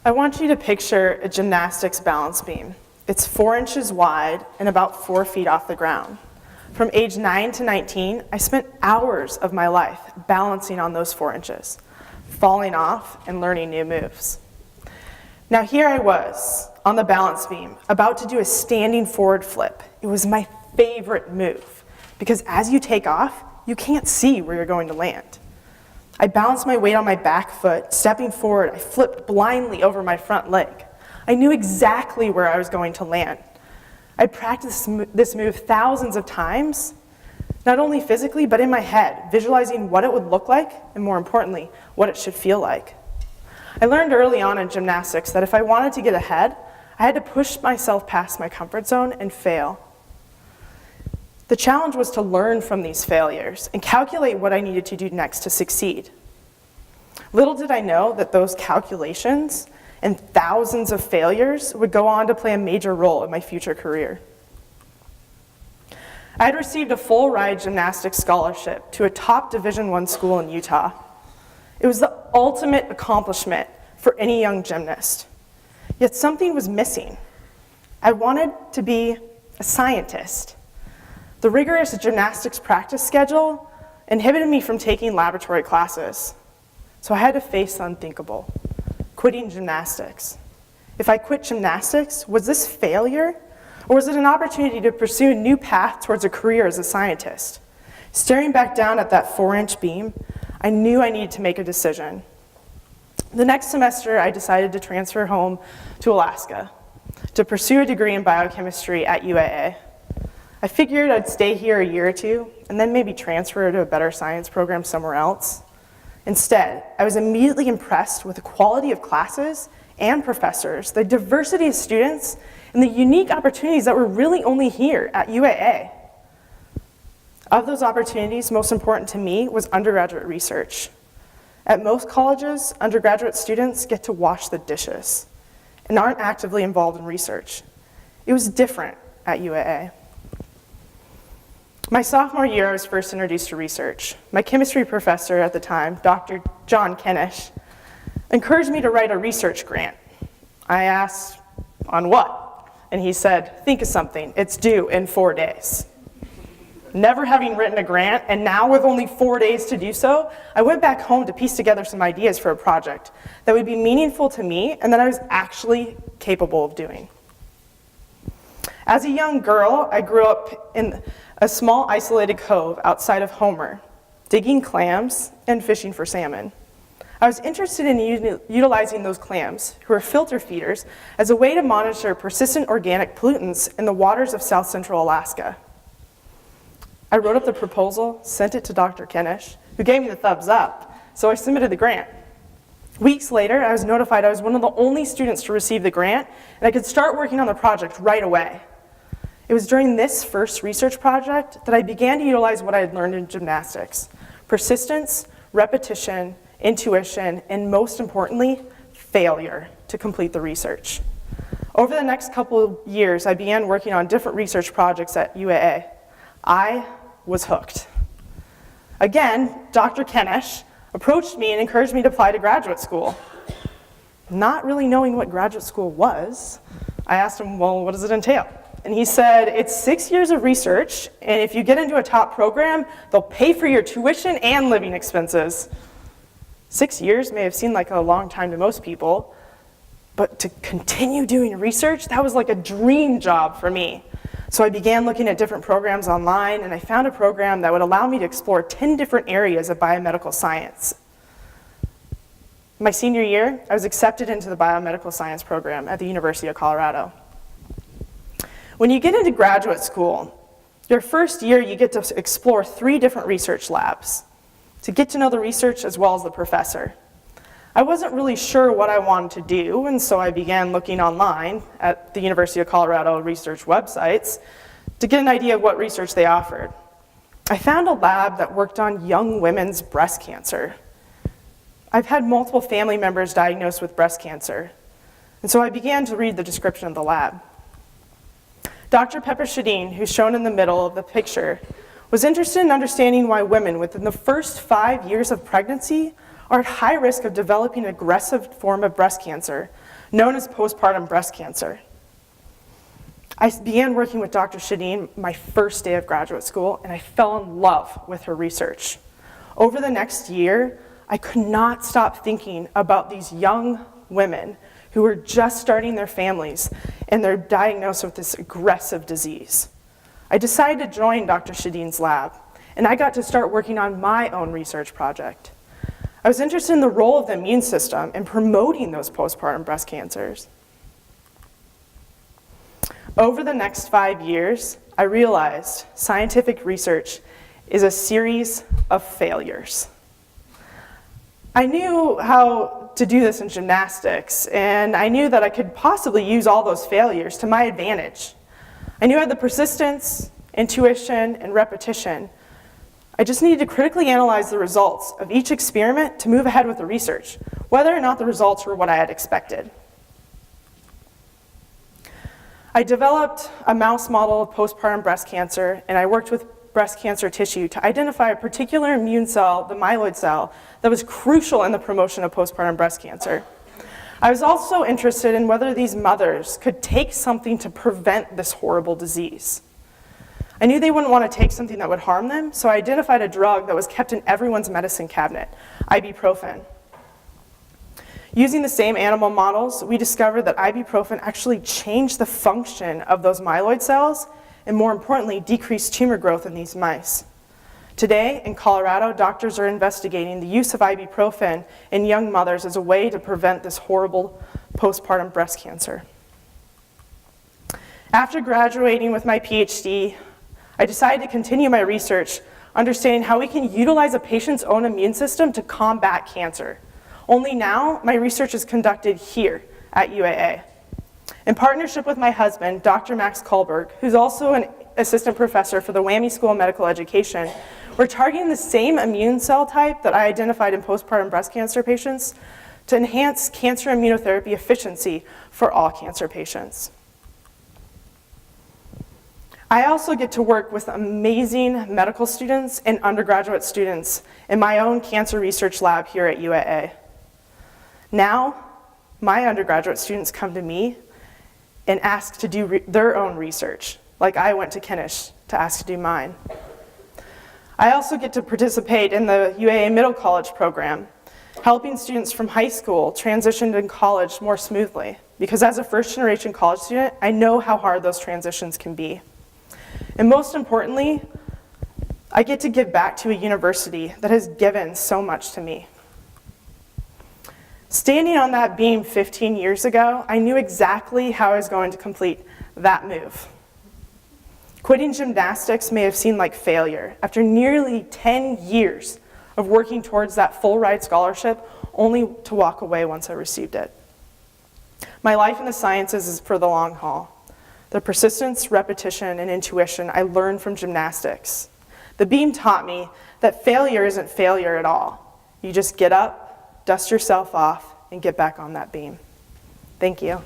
I want you to picture a gymnastics balance beam. It's 4 inches wide and about 4 feet off the ground. From age 9 to 19, I spent hours of my life balancing on those 4 inches, falling off and learning new moves. Now here I was on the balance beam, about to do a standing forward flip. It was my favorite move because as you take off, you can't see where you're going to land. I balanced my weight on my back foot. Stepping forward, I flipped blindly over my front leg. I knew exactly where I was going to land. I practiced this move thousands of times, not only physically, but in my head, visualizing what it would look like, and more importantly, what it should feel like. I learned early on in gymnastics that if I wanted to get ahead, I had to push myself past my comfort zone and fail. The challenge was to learn from these failures and calculate what I needed to do next to succeed. Little did I know that those calculations and thousands of failures would go on to play a major role in my future career. I had received a full-ride gymnastics scholarship to a top Division I school in Utah. It was the ultimate accomplishment for any young gymnast. Yet something was missing. I wanted to be a scientist. The rigorous gymnastics practice schedule inhibited me from taking laboratory classes. So I had to face the unthinkable, quitting gymnastics. If I quit gymnastics, was this failure? Or was it an opportunity to pursue a new path towards a career as a scientist? Staring back down at that 4-inch beam, I knew I needed to make a decision. The next semester, I decided to transfer home to Alaska to pursue a degree in biochemistry at UAA. I figured I'd stay here a year or two and then maybe transfer to a better science program somewhere else. Instead, I was immediately impressed with the quality of classes and professors, the diversity of students, and the unique opportunities that were really only here at UAA. Of those opportunities, most important to me was undergraduate research. At most colleges, undergraduate students get to wash the dishes and aren't actively involved in research. It was different at UAA. My sophomore year, I was first introduced to research. My chemistry professor at the time, Dr. John Kennish, encouraged me to write a research grant. I asked, on what? And he said, think of something, it's due in 4 days. Never having written a grant, and now with only 4 days to do so, I went back home to piece together some ideas for a project that would be meaningful to me and that I was actually capable of doing. As a young girl, I grew up in a small isolated cove outside of Homer, digging clams and fishing for salmon. I was interested in utilizing those clams, who are filter feeders, as a way to monitor persistent organic pollutants in the waters of South Central Alaska. I wrote up the proposal, sent it to Dr. Kennish, who gave me the thumbs up, so I submitted the grant. Weeks later, I was notified I was one of the only students to receive the grant, and I could start working on the project right away. It was during this first research project that I began to utilize what I had learned in gymnastics: persistence, repetition, intuition, and most importantly, failure to complete the research. Over the next couple of years, I began working on different research projects at UAA. I was hooked. Again, Dr. Kennish approached me and encouraged me to apply to graduate school. Not really knowing what graduate school was, I asked him, well, what does it entail? And he said, it's 6 years of research, and if you get into a top program, they'll pay for your tuition and living expenses. 6 years may have seemed like a long time to most people, but to continue doing research, that was like a dream job for me. So I began looking at different programs online, and I found a program that would allow me to explore 10 different areas of biomedical science. My senior year, I was accepted into the biomedical science program at the University of Colorado. When you get into graduate school, your first year you get to explore 3 different research labs to get to know the research as well as the professor. I wasn't really sure what I wanted to do, and so I began looking online at the University of Colorado research websites to get an idea of what research they offered. I found a lab that worked on young women's breast cancer. I've had multiple family members diagnosed with breast cancer, and so I began to read the description of the lab. Dr. Pepper Shadeen, who's shown in the middle of the picture, was interested in understanding why women within the first 5 years of pregnancy are at high risk of developing an aggressive form of breast cancer known as postpartum breast cancer. I began working with Dr. Shadeen my first day of graduate school, and I fell in love with her research. Over the next year, I could not stop thinking about these young women who were just starting their families and they're diagnosed with this aggressive disease. I decided to join Dr. Shadeen's lab, and I got to start working on my own research project. I was interested in the role of the immune system in promoting those postpartum breast cancers. Over the next 5 years, I realized scientific research is a series of failures. I knew how to do this in gymnastics, and I knew that I could possibly use all those failures to my advantage. I knew I had the persistence, intuition, and repetition. I just needed to critically analyze the results of each experiment to move ahead with the research, whether or not the results were what I had expected. I developed a mouse model of postpartum breast cancer, and I worked with breast cancer tissue to identify a particular immune cell, the myeloid cell, that was crucial in the promotion of postpartum breast cancer. I was also interested in whether these mothers could take something to prevent this horrible disease. I knew they wouldn't want to take something that would harm them, so I identified a drug that was kept in everyone's medicine cabinet, ibuprofen. Using the same animal models, we discovered that ibuprofen actually changed the function of those myeloid cells, and more importantly, decreased tumor growth in these mice. Today, in Colorado, doctors are investigating the use of ibuprofen in young mothers as a way to prevent this horrible postpartum breast cancer. After graduating with my PhD, I decided to continue my research, understanding how we can utilize a patient's own immune system to combat cancer. Only now, my research is conducted here at UAA. In partnership with my husband, Dr. Max Kohlberg, who's also an assistant professor for the WWAMI School of Medical Education, we're targeting the same immune cell type that I identified in postpartum breast cancer patients to enhance cancer immunotherapy efficiency for all cancer patients. I also get to work with amazing medical students and undergraduate students in my own cancer research lab here at UAA. Now, my undergraduate students come to me and ask to do their own research, like I went to Kinnish to ask to do mine. I also get to participate in the UAA Middle College program, helping students from high school transition to college more smoothly, because as a first-generation college student, I know how hard those transitions can be. And most importantly, I get to give back to a university that has given so much to me. Standing on that beam 15 years ago, I knew exactly how I was going to complete that move. Quitting gymnastics may have seemed like failure after nearly 10 years of working towards that full ride scholarship, only to walk away once I received it. My life in the sciences is for the long haul. The persistence, repetition, and intuition I learned from gymnastics. The beam taught me that failure isn't failure at all. You just get up, dust yourself off, and get back on that beam. Thank you.